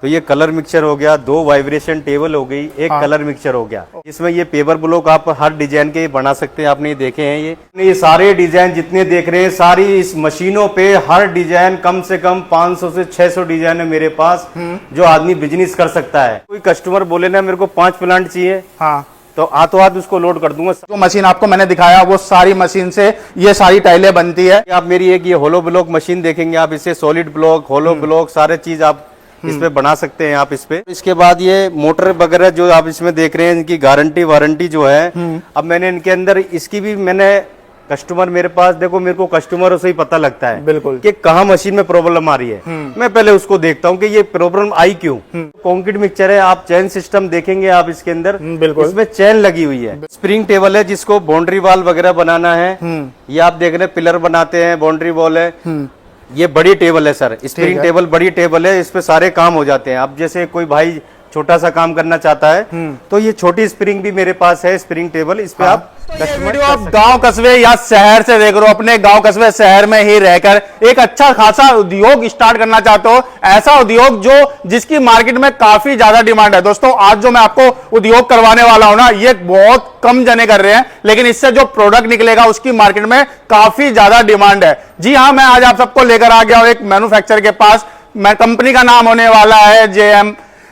तो ये colour mixture हो गया, 2 वाइब्रेशन टेबल हो गई, एक कलर मिक्सचर हो गया। इसमें ये पेपर ब्लॉक आप हर डिजाइन के बना सकते हैं। आपने ये देखे हैं, ये सारे डिजाइन जितने देख रहे हैं सारी इस मशीनों पे हर डिजाइन कम से कम 500 से 600 डिजाइन है मेरे पास, जो आदमी बिजनेस कर सकता है। कोई कस्टमर बोले ना मेरे को 5 प्लांट चाहिए, हाँ, तो हाथों हाथ उसको लोड कर दूंगा। जो मशीन आपको मैंने दिखाया वो सारी मशीन से ये सारी टाइलें बनती है। आप मेरी एक ये होलो ब्लॉक मशीन देखेंगे, आप इससे सॉलिड ब्लॉक, होलो ब्लॉक सारे चीज आप इस पे बना सकते हैं आप इस पे। इसके बाद ये मोटर वगैरह जो आप इसमें देख रहे हैं, इनकी गारंटी वारंटी जो है, अब मैंने इनके अंदर इसकी भी मैंने कस्टमर मेरे पास, देखो मेरे को कस्टमरों से ही पता लगता है बिल्कुल कि कहाँ मशीन में प्रॉब्लम आ रही है। मैं पहले उसको देखता हूँ कि ये प्रॉब्लम आई क्यों। कंक्रीट मिक्सचर है, आप चैन सिस्टम देखेंगे आप इसके अंदर, बिल्कुल इसमें चैन लगी हुई है। स्प्रिंग टेबल है जिसको बाउंड्री वॉल वगैरह बनाना है, ये आप देख रहे हैं पिलर बनाते हैं, बाउंड्री वॉल है। ये बड़ी टेबल है सर, स्प्रिंग टेबल बड़ी टेबल है, इस पे सारे काम हो जाते हैं। अब जैसे कोई भाई छोटा सा काम करना चाहता है तो ये छोटी स्प्रिंग भी मेरे पास है, स्प्रिंग टेबल, इस पे आप वीडियो आप गांव कस्बे या शहर से देख रहे हो, अपने गांव कस्बे शहर में ही रहकर एक अच्छा खासा उद्योग स्टार्ट करना चाहते हो, ऐसा उद्योग जो जिसकी मार्केट में काफी ज्यादा डिमांड है। दोस्तों आज जो मैं आपको उद्योग करवाने वाला हूं ना, ये बहुत कम जने कर रहे हैं, लेकिन इससे जो प्रोडक्ट निकलेगा उसकी मार्केट में काफी ज्यादा डिमांड है। जी हाँ, मैं आज आप सबको लेकर आ गया हूं एक मैन्युफैक्चरर के पास। मैं कंपनी का नाम होने वाला है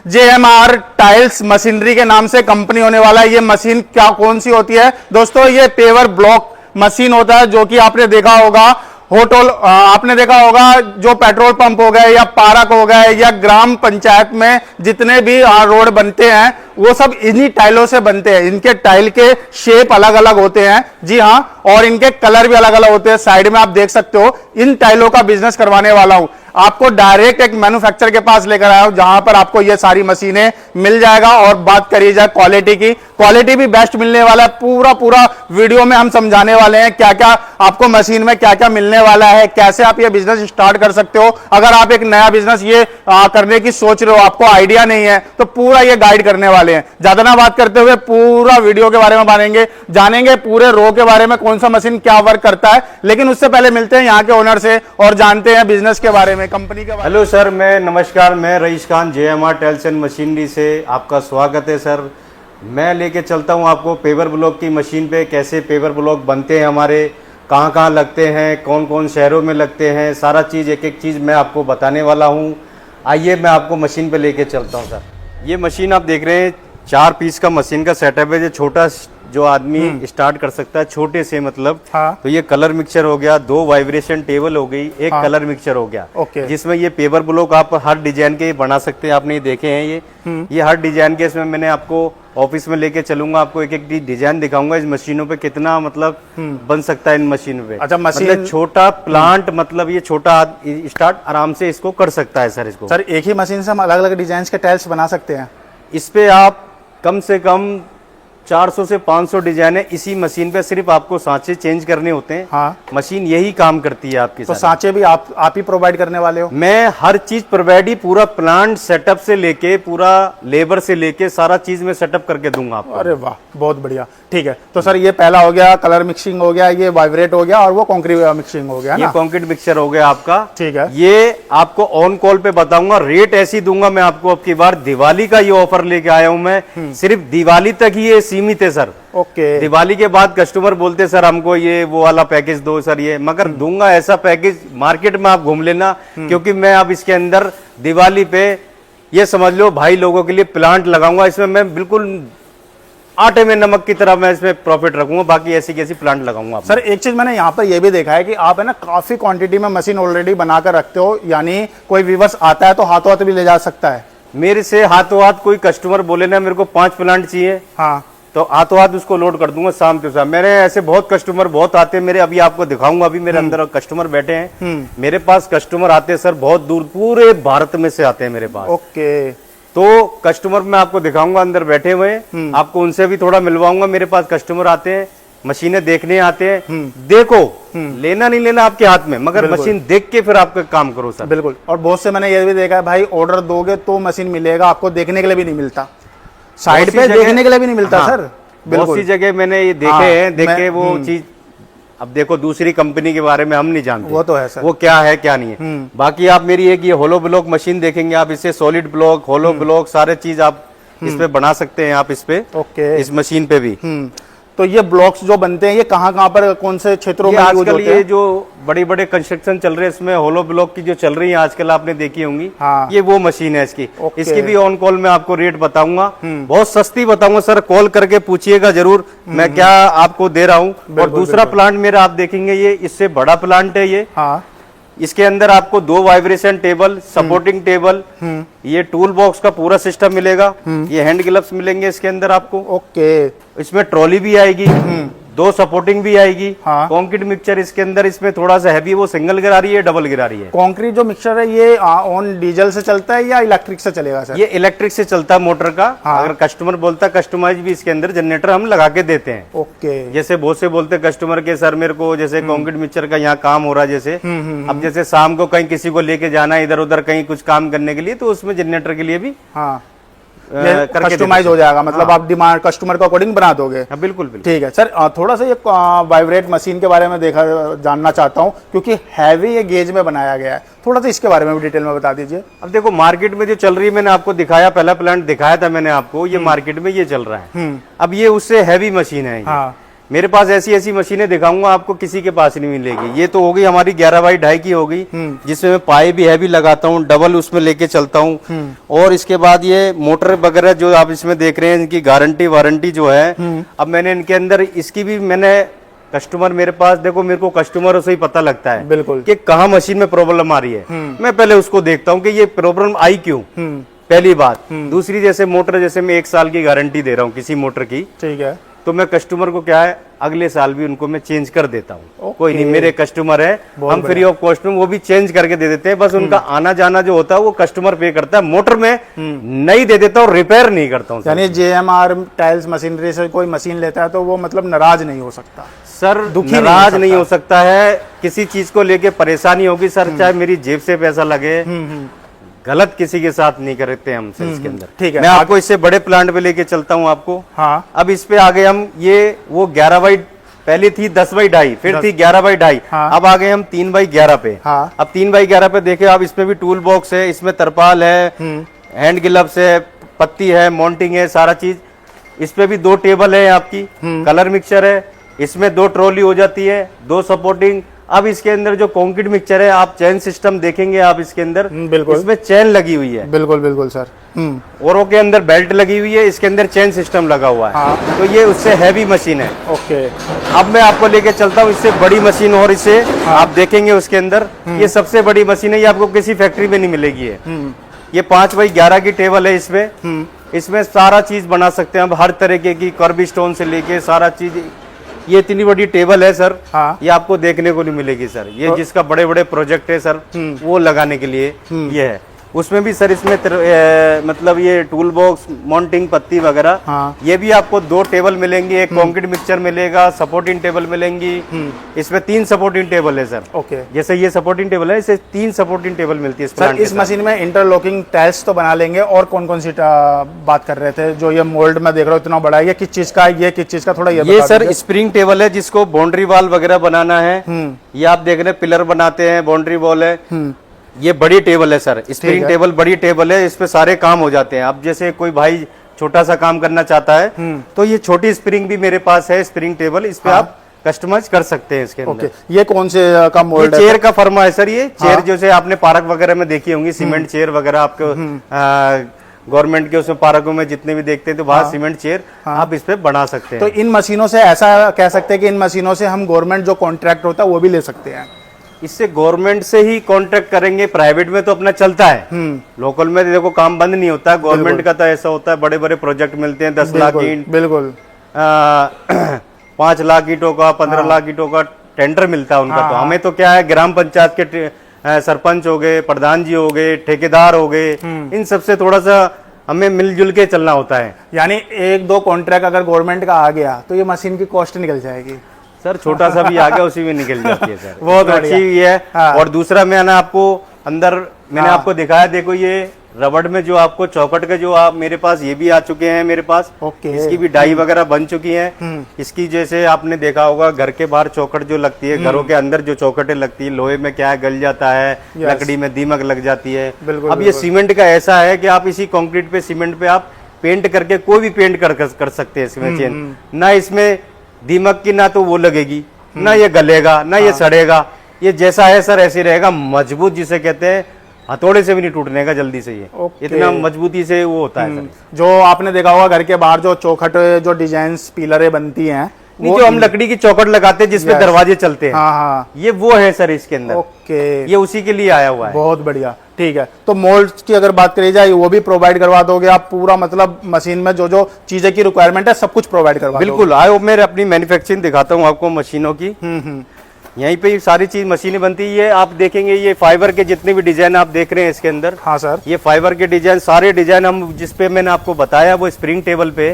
JMR टाइल्स मशीनरी के नाम से कंपनी होने वाला है। ये मशीन क्या कौन सी होती है दोस्तों? ये पेवर ब्लॉक मशीन होता है, जो कि आपने देखा होगा होटल, आपने देखा होगा जो पेट्रोल पंप हो गए या पार्क हो गए या ग्राम पंचायत में जितने भी रोड बनते हैं वो सब इन्हीं टाइलों से बनते हैं। इनके टाइल के शेप अलग अलग होते हैं, जी हाँ, और इनके कलर भी अलग अलग होते हैं। साइड में आप देख सकते हो, इन टाइलों का बिजनेस करवाने वाला हूं। आपको डायरेक्ट एक मैन्युफैक्चरर के पास लेकर आया हूं, जहां पर आपको ये सारी मशीनें मिल जाएगा। और बात करी जाए क्वालिटी की, क्वालिटी भी बेस्ट मिलने वाला है। पूरा वीडियो में हम समझाने वाले हैं क्या क्या आपको मशीन में क्या क्या मिलने वाला है, कैसे आप ये बिजनेस स्टार्ट कर सकते हो। अगर आप एक नया बिजनेस ये करने की सोच रहे हो, आपको आइडिया नहीं है, तो पूरा ये गाइड करने वाले हैं। ज्यादा ना बात करते हुए पूरा वीडियो के बारे में जानेंगे पूरे रो के बारे में, कौन सा मशीन क्या वर्क करता है। लेकिन उससे पहले मिलते हैं यहाँ के ओनर से और जानते हैं बिजनेस के बारे में, कंपनी के बारे में। हेलो सर, नमस्कार, मैं Rais Khan JMR tiles and machinery से आपका स्वागत है सर। मैं लेके चलता हूँ आपको पेपर ब्लॉक की मशीन पे, कैसे पेपर ब्लॉक बनते हैं हमारे, कहाँ कहाँ लगते हैं, कौन कौन शहरों में लगते हैं, सारा चीज़ एक एक चीज़ मैं आपको बताने वाला हूँ। आइए मैं आपको मशीन पे लेके चलता हूँ सर। ये मशीन आप देख रहे हैं 4 पीस का मशीन का सेटअप है, जो छोटा जो आदमी स्टार्ट कर सकता है, छोटे से मतलब। हाँ। तो ये कलर मिक्सचर हो गया, 2 वाइब्रेशन टेबल हो गई, एक कलर मिक्सचर हो गया। ओके। जिसमें ये पेपर ब्लॉक आप हर डिजाइन के बना सकते हैं। आपने ये देखे हैं, ये हर डिजाइन के, इसमें मैंने आपको ऑफिस में लेके चलूंगा, आपको एक एक डिजाइन दिखाऊंगा इस मशीनों पे कितना मतलब बन सकता है इन मशीनों पे। अच्छा, मशीन मतलब छोटा प्लांट, मतलब ये छोटा स्टार्ट आराम से इसको कर सकता है सर। इसको सर एक ही मशीन से हम अलग अलग डिजाइन के टाइल्स बना सकते हैं? इस पे आप कम से कम 400 से 500 डिजाइन है इसी मशीन पे। सिर्फ आपको सांचे चेंज करने होते हैं। हाँ। मशीन यही काम करती है आपकी। तो सांचे भी आप ही प्रोवाइड करने वाले हो? मैं हर चीज प्रोवाइड ही, पूरा प्लांट सेटअप से लेके, पूरा लेबर से लेके सारा चीज मैं सेटअप करके दूंगा आपको। अरे वाह, बहुत बढ़िया। ठीक है, तो सर ये पहला हो गया, कलर मिक्सिंग हो गया, ये वाइब्रेट हो गया, और वो कंक्रीट मिक्सिंग हो गया ना? ये कंक्रीट मिक्सचर हो गया आपका। ठीक है, ये आपको ऑन कॉल पे बताऊंगा, रेट ऐसी दूंगा मैं आपको। अब की बार दिवाली का ये ऑफर लेके आया हूं मैं, सिर्फ दिवाली तक ही ये सीमित है सर। ओके। दिवाली के बाद कस्टमर बोलते सर हमको ये वो वाला पैकेज दो सर, ये मगर दूंगा ऐसा पैकेज, मार्केट में आप घूम लेना। क्योंकि मैं अब इसके अंदर दिवाली पे ये समझ लो भाई लोगों के लिए प्लांट लगाऊंगा। इसमें मैं बिल्कुल आटे में नमक की तरह मैं इसमें प्रॉफिट रखूंगा, बाकी ऐसी कैसी प्लांट लगाऊंगा। सर एक चीज मैंने यहाँ पर ये भी देखा है कि आप है ना काफी क्वांटिटी में मशीन ऑलरेडी बनाकर रखते हो, यानी कोई व्यूअर्स आता है तो हाथों हाथ भी ले जा सकता है। मेरे से हाथों हाथ कोई कस्टमर बोले ना मेरे को 5 प्लांट चाहिए, हाँ, तो हाथों हाथ उसको लोड कर दूंगा शाम के शाम। मेरे ऐसे बहुत कस्टमर बहुत आते हैं मेरे, अभी आपको दिखाऊंगा, अभी मेरे अंदर कस्टमर बैठे हैं। मेरे पास कस्टमर आते हैं सर बहुत दूर, पूरे भारत में से आते हैं मेरे पास। ओके। तो कस्टमर मैं आपको दिखाऊंगा अंदर बैठे हुए, आपको उनसे भी थोड़ा मिलवाऊंगा। मेरे पास कस्टमर आते हैं, मशीनें देखने आते हैं। देखो, लेना नहीं लेना आपके हाथ में, मगर मशीन देख के फिर आपका काम करो सर। बिल्कुल। और बहुत से मैंने ये भी देखा है भाई, ऑर्डर दोगे तो मशीन मिलेगा, आपको देखने के लिए भी नहीं मिलता, साइड पे देखने के लिए भी नहीं मिलता। हाँ, सर बहुत सी जगह मैंने ये देखे हैं, देखे वो चीज अब देखो दूसरी कंपनी के बारे में हम नहीं जानते, वो तो है सर। वो क्या है क्या नहीं है। बाकी आप मेरी एक ये होलो ब्लॉक मशीन देखेंगे, आप इससे सॉलिड ब्लॉक, होलो ब्लॉक सारे चीज आप इस पे बना सकते हैं, आप इस पे ओके इस मशीन पे भी। तो ये ब्लॉक्स जो बनते हैं ये कहाँ कहाँ पर, कौन से क्षेत्रों में यूज आजकल होते ये हैं? जो बड़े बड़े कंस्ट्रक्शन चल रहे हैं इसमें होलो ब्लॉक की जो चल रही है आजकल आपने देखी होंगी, हाँ। ये वो मशीन है इसकी। ओके। इसकी भी ऑन कॉल में आपको रेट बताऊंगा, बहुत सस्ती बताऊंगा सर, कॉल करके पूछिएगा जरूर मैं क्या आपको दे रहा हूँ। और दूसरा प्लांट मेरा आप देखेंगे ये इससे बड़ा प्लांट है ये। हाँ। इसके अंदर आपको 2 वाइब्रेशन टेबल, सपोर्टिंग टेबल, ये टूल बॉक्स का पूरा सिस्टम मिलेगा, ये हैंड ग्लव्स मिलेंगे इसके अंदर आपको। ओके। इसमें ट्रॉली भी आएगी, 2 सपोर्टिंग भी आएगी। हाँ। कंक्रीट मिक्सचर इसके अंदर, इसमें थोड़ा सा हैवी, वो सिंगल गिरा रही है, डबल गिरा रही है। कंक्रीट जो मिक्सचर है ये ऑन डीजल से चलता है या इलेक्ट्रिक से चलेगा सर? ये इलेक्ट्रिक से चलता है मोटर का। हाँ। अगर कस्टमर बोलता है कस्टमाइज भी इसके अंदर जनरेटर हम लगा के देते हैं। ओके। जैसे बहुत से बोलते हैं कस्टमर के सर मेरे को जैसे कंक्रीट मिक्सचर का यहाँ काम हो रहा है, जैसे अब जैसे शाम को कहीं किसी को लेके जाना है इधर उधर कहीं कुछ काम करने के लिए, तो उसमें जनरेटर के लिए भी हाँ करके कस्टमाइज हो जाएगा, मतलब आप डिमांड कस्टमर को अकॉर्डिंग बना दोगे। हाँ, बिल्कुल बिल्कुल। ठीक है सर, थोड़ा सा ये वाइब्रेट मशीन के बारे में जानना चाहता हूँ, क्योंकि हैवी ये गेज में बनाया गया है, थोड़ा सा इसके बारे में भी डिटेल में बता दीजिए। अब देखो मार्केट में जो चल रही है, मैंने आपको दिखाया, पहला प्लांट दिखाया था मैंने आपको, ये मार्केट में ये चल रहा है। अब ये उससे हैवी मशीन है ये। हाँ। मेरे पास ऐसी ऐसी मशीनें दिखाऊंगा आपको, किसी के पास नहीं मिलेगी। ये तो होगी हमारी 11x2.5 की होगी, जिसमें मैं पाए भी हैवी लगाता हूँ, डबल उसमें लेके चलता हूँ। और इसके बाद ये मोटर वगैरह जो आप इसमें देख रहे हैं, इनकी गारंटी वारंटी जो है, अब मैंने इनके अंदर इसकी भी मैंने कस्टमर मेरे पास, देखो मेरे को कस्टमरों से ही पता लगता है बिल्कुल कि कहाँ मशीन में प्रॉब्लम आ रही है। मैं पहले उसको देखता हूँ कि ये प्रॉब्लम आई क्यों, पहली बात। दूसरी, जैसे मोटर, जैसे मैं 1 साल की गारंटी दे रहा हूँ किसी मोटर की, ठीक है, तो मैं कस्टमर को क्या है अगले साल भी उनको मैं चेंज कर देता हूँ। कोई नहीं, मेरे कस्टमर है, हम फ्री ऑफ कॉस्ट में वो भी चेंज करके दे देते हैं। बस उनका आना जाना जो होता है वो कस्टमर पे करता है। मोटर में नहीं दे देता हूँ, रिपेयर नहीं करता हूँ। यानी JMR टाइल्स मशीनरी से कोई मशीन लेता है तो वो मतलब नाराज नहीं हो सकता सर, दुखी नाराज नहीं हो सकता है, किसी चीज को लेके परेशानी होगी सर, चाहे मेरी जेब से पैसा लगे, गलत किसी के साथ नहीं करते हम सर इसके अंदर। ठीक है, मैं आपको इससे बड़े प्लांट पे लेके चलता हूँ आपको। हाँ। अब इस पे आ गए हम, ये वो 11x, पहले थी 10x2.5, फिर थी 11x2.5, हाँ। अब आ गए हम 3x11 पे। हाँ। अब 3x11 पे देखे आप, इसमें भी टूल बॉक्स है, इसमें तरपाल है, हैंड ग्लव्स है, पत्ती है, माउंटिंग है, सारा चीज। इस पे भी 2 टेबल है आपकी, कलर मिक्सचर है, इसमें 2 ट्रॉली हो जाती है, 2 सपोर्टिंग। अब इसके अंदर जो कंक्रीट मिक्सचर है, आप चैन सिस्टम देखेंगे आप इसके अंदर, बिल्कुल, इसमें चैन लगी हुई है, बिल्कुल बिल्कुल सर। औरों के अंदर बेल्ट लगी हुई है, इसके अंदर चैन सिस्टम लगा हुआ है। हाँ। तो ये उससे हैवी मशीन है। ओके। अब मैं आपको लेके चलता हूँ इससे बड़ी मशीन, और इसे आप देखेंगे उसके अंदर, ये सबसे बड़ी मशीन है, ये आपको किसी फैक्ट्री में नहीं मिलेगी। ये 5x11 की टेबल है, इसमें सारा चीज बना सकते हैं अब, हर तरीके की कर्ब स्टोन से लेके सारा चीज। ये इतनी बड़ी टेबल है सर, हाँ। ये आपको देखने को नहीं मिलेगी सर। ये जिसका बड़े बड़े प्रोजेक्ट है सर, वो लगाने के लिए ये है। उसमें भी सर इसमें मतलब ये टूल बॉक्स, माउंटिंग, पत्ती वगैरह, हाँ। ये भी आपको 2 टेबल मिलेंगे, एक कंक्रीट मिक्सचर मिलेगा, सपोर्टिंग टेबल मिलेंगी। इसमें 3 सपोर्टिंग टेबल है सर। ओके। जैसे ये सपोर्टिंग टेबल है, इसे 3 सपोर्टिंग टेबल मिलती है सर। इस मशीन में इंटरलॉकिंग टाइल्स तो बना लेंगे, और कौन कौन सी बात कर रहे थे? जो ये मोल्ड में देख रहा हूँ इतना बड़ा है, ये किस चीज का है, ये किस चीज का, थोड़ा ये सर स्प्रिंग टेबल है, जिसको बाउंड्री वॉल वगैरह बनाना है। ये आप देख रहे हैं पिलर बनाते हैं, बाउंड्री वॉल है। ये बड़ी टेबल है सर, स्प्रिंग टेबल बड़ी टेबल है, इस पे सारे काम हो जाते हैं। अब जैसे कोई भाई छोटा सा काम करना चाहता है, तो ये छोटी स्प्रिंग भी मेरे पास है, स्प्रिंग टेबल, इस पे आप कस्टमाइज कर सकते हैं इसके अंदर। ये कौन से का मोल्ड है? चेयर का फर्मा है सर। ये चेयर जैसे आपने पार्क वगैरह में देखी होंगी, सीमेंट चेयर वगैरह आपको गवर्नमेंट के उसमें पार्कों में जितने भी देखते हैं, तो वहाँ सीमेंट चेयर आप इस पे बना सकते हैं। तो इन मशीनों से ऐसा कह सकते हैं कि इन मशीनों से हम गवर्नमेंट जो कॉन्ट्रैक्ट होता है वो भी ले सकते हैं? इससे गवर्नमेंट से ही कॉन्ट्रैक्ट करेंगे, प्राइवेट में तो अपना चलता है, लोकल में देखो काम बंद नहीं होता है। गवर्नमेंट का तो ऐसा होता है, बड़े बड़े प्रोजेक्ट मिलते हैं, 10 लाख ईंट, बिल्कुल 5 लाख ईंटों का, 15 लाख ईंटों का टेंडर मिलता है उनका। तो हमें तो क्या है, ग्राम पंचायत के सरपंच हो गए, प्रधान जी हो गए, ठेकेदार हो गए, इन सबसे थोड़ा सा हमें मिलजुल के चलना होता है। यानी 1-2 कॉन्ट्रैक्ट अगर गवर्नमेंट का आ गया तो ये मशीन की कॉस्ट निकल जाएगी सर। छोटा सा भी आ गया उसी में निकल जाती है सर। बहुत अच्छी है। हाँ। और दूसरा मैंने आपको अंदर आपको दिखाया, देखो ये रबड़ में जो आपको चौखट के जो आप मेरे पास ये भी आ चुके हैं मेरे पास। ओके। इसकी भी डाई वगैरह बन चुकी हैं। इसकी जैसे आपने देखा होगा घर के बाहर चौखट जो लगती है, घरों के अंदर जो चौखटें लगती है, लोहे में क्या है गल जाता है, लकड़ी में दीमक लग जाती है। अब ये सीमेंट का ऐसा है कि आप इसी कंक्रीट पे सीमेंट पे आप पेंट करके कोई भी पेंट कर सकते हैं इसमें चेन। ना इसमें दीमक की ना तो वो लगेगी, ना ये गलेगा, ना ये सड़ेगा। ये जैसा है सर ऐसे रहेगा, मजबूत जिसे कहते हैं, हथौड़े से भी नहीं टूटने का जल्दी से। ये इतना मजबूती से वो होता है सर। जो आपने देखा होगा घर के बाहर जो चौखट जो डिजाइन पिलरें बनती हैं, जो हम लकड़ी की चौखट लगाते हैं जिसपे दरवाजे चलते हैं, हाँ, ये वो है सर इसके अंदर। ओके, ये उसी के लिए आया हुआ है। बहुत बढ़िया, ठीक है। तो मोल्ड्स की अगर बात करी जाए वो भी प्रोवाइड करवा दोगे आप पूरा, मतलब मशीन में जो जो चीजें की रिक्वायरमेंट है सब कुछ प्रोवाइड करवा दोगे? बिल्कुल। आओ मैं अपनी मैन्युफैक्चरिंग दिखाता हूँ आपको मशीनों की। यहीं पे ये सारी चीज मशीनें बनती है। ये आप देखेंगे ये फाइबर के जितने भी डिजाइन आप देख रहे हैं इसके अंदर। हाँ सर। ये फाइबर के डिजाइन, सारे डिजाइन हम जिसपे मैंने आपको बताया वो स्प्रिंग टेबल पे,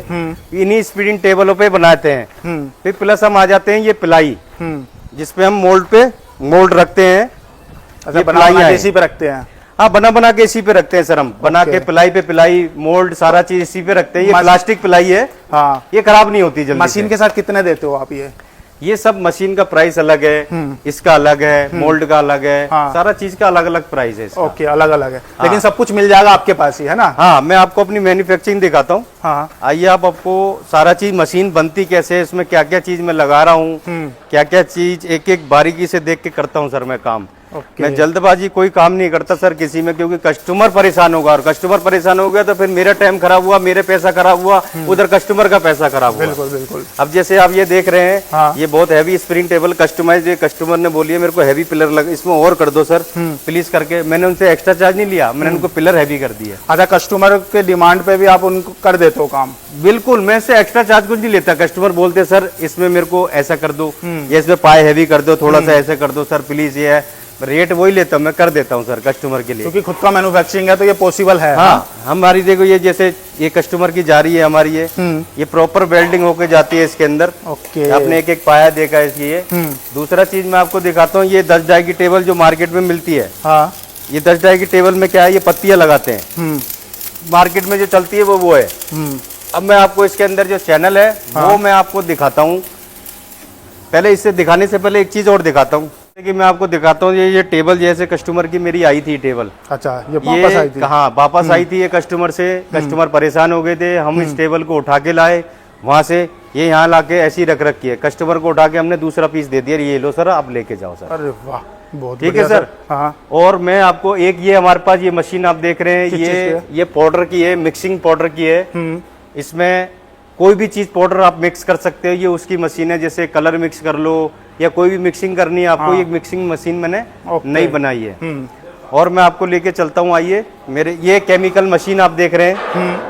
इन्हीं स्प्रिंग टेबलों पे बनाते हैं। फिर प्लस हम आ जाते हैं ये पिलाई, जिसपे हम मोल्ड रखते हैं। अच्छा, बना इसी पे रखते हैं? हाँ, बना के इसी पे रखते हैं सर हम। बना के पिलाई पे पिलाई, मोल्ड, सारा चीज इसी पे रखते हैं। ये प्लास्टिक पिलाई है। हाँ, ये खराब नहीं होती जल्दी। मशीन के साथ कितने देते हो आप ये सब मशीन का प्राइस अलग है, इसका अलग है, मोल्ड का अलग है। हाँ। सारा चीज का अलग अलग प्राइस है इसका। ओके, अलग अलग है। लेकिन सब कुछ मिल जाएगा आपके पास ही, है ना? हाँ, मैं आपको अपनी मैन्युफैक्चरिंग दिखाता हूँ। हाँ, आइए आपको सारा चीज मशीन बनती कैसे है, इसमें क्या क्या चीज मैं लगा रहा हूँ, क्या क्या चीज एक एक बारीकी से देख के करता हूँ सर मैं काम। मैं जल्दबाजी कोई काम नहीं करता सर किसी में, क्योंकि कस्टमर परेशान होगा, और कस्टमर परेशान हो गया तो फिर मेरा टाइम खराब हुआ, मेरे पैसा खराब हुआ, उधर कस्टमर का पैसा खराब हुआ। बिल्कुल बिल्कुल। अब जैसे आप ये देख रहे हैं, हाँ। ये बहुत heavy spring table customise, customer ने बोली है मेरे को हैवी पिलर लग, इसमें और कर दो सर प्लीज करके। मैंने उनसे एक्स्ट्रा चार्ज नहीं लिया, मैंने उनको पिलर हैवी कर दिया। अच्छा, कस्टमर के डिमांड पे भी आप उनको कर देते हो काम? बिल्कुल, मैं इससे एक्स्ट्रा चार्ज कुछ नहीं लेता। कस्टमर बोलते सर इसमें मेरे को ऐसा कर दो, या इसमें पाए हैवी कर दो, थोड़ा सा ऐसे कर दो सर प्लीज, ये है रेट वही लेता हूँ मैं, कर देता हूँ सर कस्टमर के लिए, क्योंकि खुद का मैन्युफैक्चरिंग है तो ये पॉसिबल है। हाँ, हमारी देखो ये जैसे ये कस्टमर की जा रही है हमारी, ये प्रॉपर वेल्डिंग होके जाती है इसके अंदर। ओके, आपने एक एक पाया देखा है इसकी। ये दूसरा चीज मैं आपको दिखाता हूँ, ये 10 डाई की टेबल जो मार्केट में मिलती है। हाँ, ये 10 डाई की टेबल में क्या है, ये पत्तियां लगाते हैं, मार्केट में जो चलती है वो है। अब मैं आपको इसके अंदर जो चैनल है वो मैं आपको दिखाता हूँ। पहले इससे दिखाने से पहले एक चीज और दिखाता हूँ कि मैं आपको दिखाता हूँ। ये टेबल जैसे कस्टमर की मेरी आई थी टेबल। अच्छा, ये वापस आई थी? हाँ, वापस आई थी ये कस्टमर से। कस्टमर परेशान हो गए थे, हम इस टेबल को उठा के लाए वहां से, ये यहाँ लाके ऐसी रख रखी है। कस्टमर को उठा के हमने दूसरा पीस दे दिया, ये लो सर आप लेके जाओ सर। अरे वाह, बहुत ठीक है सर। हाँ। और मैं आपको एक ये हमारे पास ये मशीन आप देख रहे हैं, ये पाउडर की है, मिक्सिंग पाउडर की है। इसमें कोई भी चीज पाउडर आप मिक्स कर सकते हो, ये उसकी मशीन है। जैसे कलर मिक्स कर लो या कोई भी मिक्सिंग करनी है आपको, ये मिक्सिंग मशीन मैंने नई बनाई है। और मैं आपको लेके चलता हूँ, आइए मेरे, ये केमिकल मशीन आप देख रहे हैं,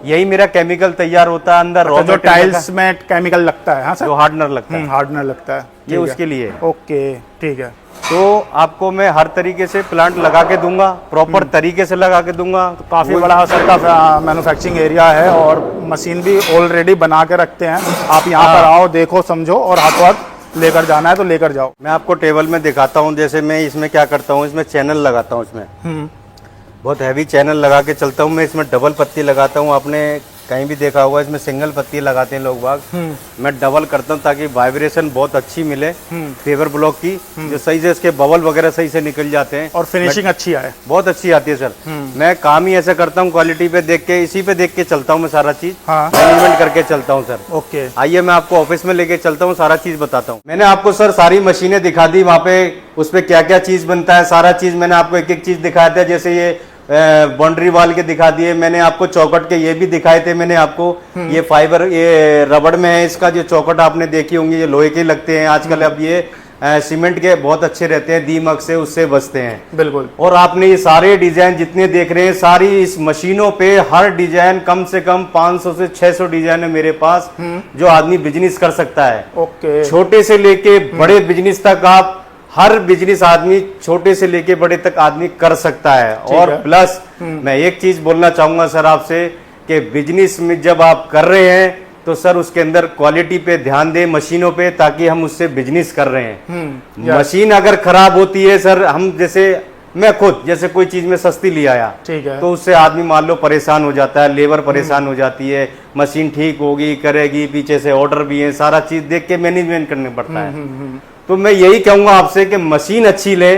यही मेरा केमिकल तैयार होता है अंदर। जो टाइल्स में केमिकल लगता है? हाँ सर, जो हार्डनर लगता है, हार्डनर लगता है, ये उसके लिए। ओके, ठीक है। तो आपको मैं हर तरीके से प्लांट लगा के दूंगा, प्रॉपर तरीके से लगा के दूंगा। तो काफी बड़ा सर का मैन्युफैक्चरिंग एरिया है और मशीन भी ऑलरेडी बना के रखते हैं। आप यहाँ पर आओ, देखो, समझो, और हाथों हाथ लेकर जाना है तो लेकर जाओ। मैं आपको टेबल में दिखाता हूँ। जैसे मैं इसमें क्या करता हूँ, इसमें चैनल लगाता हूँ, इसमें बहुत हैवी चैनल लगा के चलता हूँ मैं। इसमें डबल पत्ती लगाता हूँ, आपने कहीं भी देखा होगा इसमें सिंगल पत्ती लगाते हैं लोग बाग। मैं डबल करता हूँ ताकि वाइब्रेशन बहुत अच्छी मिले पेवर ब्लॉक की, जो सही से इसके बबल वगैरह सही से निकल जाते हैं और फिनिशिंग अच्छी आए, बहुत अच्छी आती है सर। मैं काम ही ऐसा करता हूँ, क्वालिटी पे देख के, इसी पे देख के चलता हूँ मैं सारा चीज। हाँ। मैनेजमेंट करके चलता हूँ सर। ओके, आइए मैं आपको ऑफिस में लेके चलता हूँ, सारा चीज बताता हूँ। मैंने आपको सर सारी मशीनें दिखा दी, वहाँ पे उस पे क्या क्या चीज बनता है, सारा चीज मैंने आपको एक एक चीज दिखाया था। जैसे ये बाउंड्री वाल के दिखा दिए मैंने आपको, चौकट के ये भी दिखाए थे मैंने आपको। ये फाइबर, ये रबड़ में है, इसका जो चौकट आपने देखी होंगी, ये लोहे के लगते हैं आजकल। अब ये सीमेंट के बहुत अच्छे रहते हैं, दीमक से उससे बचते हैं। बिल्कुल। और आपने ये सारे डिजाइन जितने देख रहे हैं, सारी इस मशीनों पे हर डिजाइन कम से कम 500 से 600 डिजाइन है मेरे पास, जो आदमी बिजनेस कर सकता है। ओके, छोटे से लेके बड़े बिजनेस तक, आप हर बिजनेस आदमी छोटे से लेके बड़े तक आदमी कर सकता है। और प्लस मैं एक चीज बोलना चाहूंगा सर आपसे, कि बिजनेस में जब आप कर रहे हैं तो सर उसके अंदर क्वालिटी पे ध्यान दें, मशीनों पे, ताकि हम उससे बिजनेस कर रहे हैं। मशीन अगर खराब होती है सर, हम जैसे मैं खुद जैसे कोई चीज में सस्ती ले आया, ठीक है। तो उससे आदमी मान लो परेशान हो जाता है, लेबर परेशान हो जाती है, मशीन ठीक होगी करेगी, पीछे से ऑर्डर भी है, सारा चीज देख के मैनेजमेंट करना पड़ता है। तो मैं यही कहूंगा आपसे कि मशीन अच्छी ले,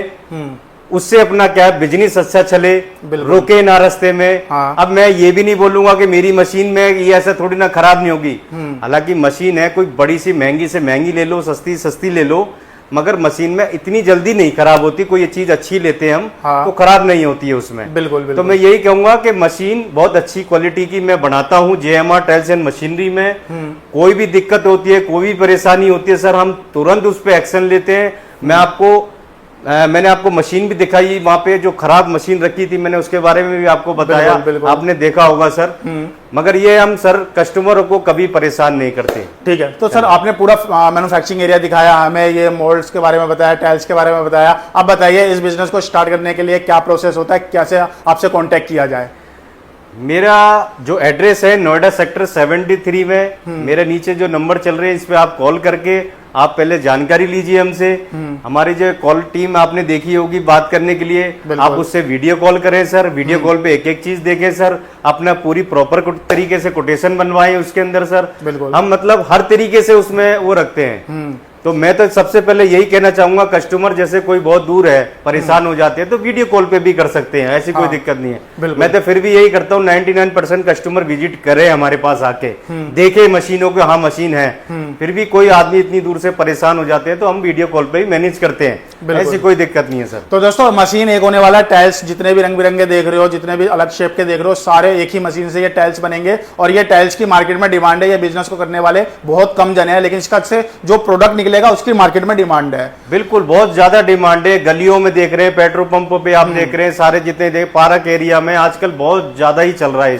उससे अपना क्या है बिजनेस अच्छा चले, रोके ना रास्ते में। हाँ। अब मैं ये भी नहीं बोलूंगा कि मेरी मशीन में ये ऐसा थोड़ी ना खराब नहीं होगी, हालांकि मशीन है, कोई बड़ी सी महंगी से महंगी ले लो, सस्ती सस्ती ले लो, मगर मशीन में इतनी जल्दी नहीं खराब होती। कोई ये चीज अच्छी लेते हैं हम, हाँ। तो खराब नहीं होती है उसमें। बिल्कुल बिल्कुल। तो मैं यही कहूंगा कि मशीन बहुत अच्छी क्वालिटी की मैं बनाता हूं JMR टाइल्स एंड मशीनरी में। कोई भी दिक्कत होती है, कोई भी परेशानी होती है सर, हम तुरंत उस पर एक्शन लेते हैं। मैंने आपको मशीन भी दिखाई, वहां पे जो खराब मशीन रखी थी मैंने उसके बारे में भी आपको बताया, बिल्कुल। आपने देखा होगा सर। मगर ये हम सर कस्टमरों को कभी परेशान नहीं करते। ठीक है, तो सर आपने पूरा मैन्युफैक्चरिंग एरिया दिखाया हमें, ये मोल्ड्स के बारे में बताया, टाइल्स के बारे में बताया। अब बताइए इस बिजनेस को स्टार्ट करने के लिए क्या प्रोसेस होता है, कैसे आपसे कांटेक्ट किया जाए? मेरा जो एड्रेस है नोएडा सेक्टर 73 में, मेरे नीचे जो नंबर चल रहे हैं इस पे आप कॉल करके आप पहले जानकारी लीजिए हमसे। हमारी जो कॉल टीम आपने देखी होगी बात करने के लिए, आप उससे वीडियो कॉल करें सर। वीडियो कॉल पे एक एक चीज देखें सर, अपना पूरी प्रॉपर तरीके से कोटेशन बनवाएं उसके अंदर सर। हम मतलब हर तरीके से उसमें वो रखते हैं। तो मैं तो सबसे पहले यही कहना चाहूंगा, कस्टमर जैसे कोई बहुत दूर है, परेशान हो जाते हैं, तो वीडियो कॉल पे भी कर सकते हैं, ऐसी कोई दिक्कत नहीं है। मैं तो फिर भी यही करता हूँ, 99% कस्टमर विजिट करे हमारे पास आके, देखे मशीनों को, हाँ मशीन है। फिर भी कोई आदमी इतनी दूर से परेशान हो जाते हैं तो हम वीडियो कॉल पे ही मैनेज करते हैं, ऐसी कोई दिक्कत नहीं है सर। तो दोस्तों मशीन एक होने वाला, टाइल्स जितने भी रंग बिरंगे देख रहे हो, जितने भी अलग शेप के देख रहे हो, सारे एक ही मशीन से ये टाइल्स बनेंगे। और ये टाइल्स की मार्केट में डिमांड है, ये बिजनेस को करने वाले बहुत कम जने हैं, लेकिन इसका से जो प्रोडक्ट निकलेगा उसकी मार्केट में डिमांड है। बिल्कुल बहुत ज्यादा डिमांड है। गलियों में देख रहे हैं, पेट्रोल पंपों पे आप देख रहे हैं, सारे जितने पार्क एरिया में आजकल बहुत ज्यादा ही चल रहा है।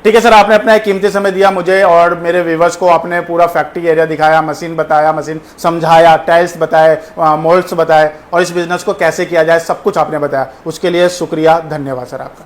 ठीक है सर, आपने अपना एक कीमती समय दिया मुझे और मेरे व्यूवर्स को। आपने पूरा फैक्ट्री एरिया दिखाया, मशीन बताया, मशीन समझाया, टाइल्स बताए, मोल्ड्स बताए, और इस बिजनेस को कैसे किया जाए सब कुछ आपने बताया। उसके लिए शुक्रिया, धन्यवाद सर आपका।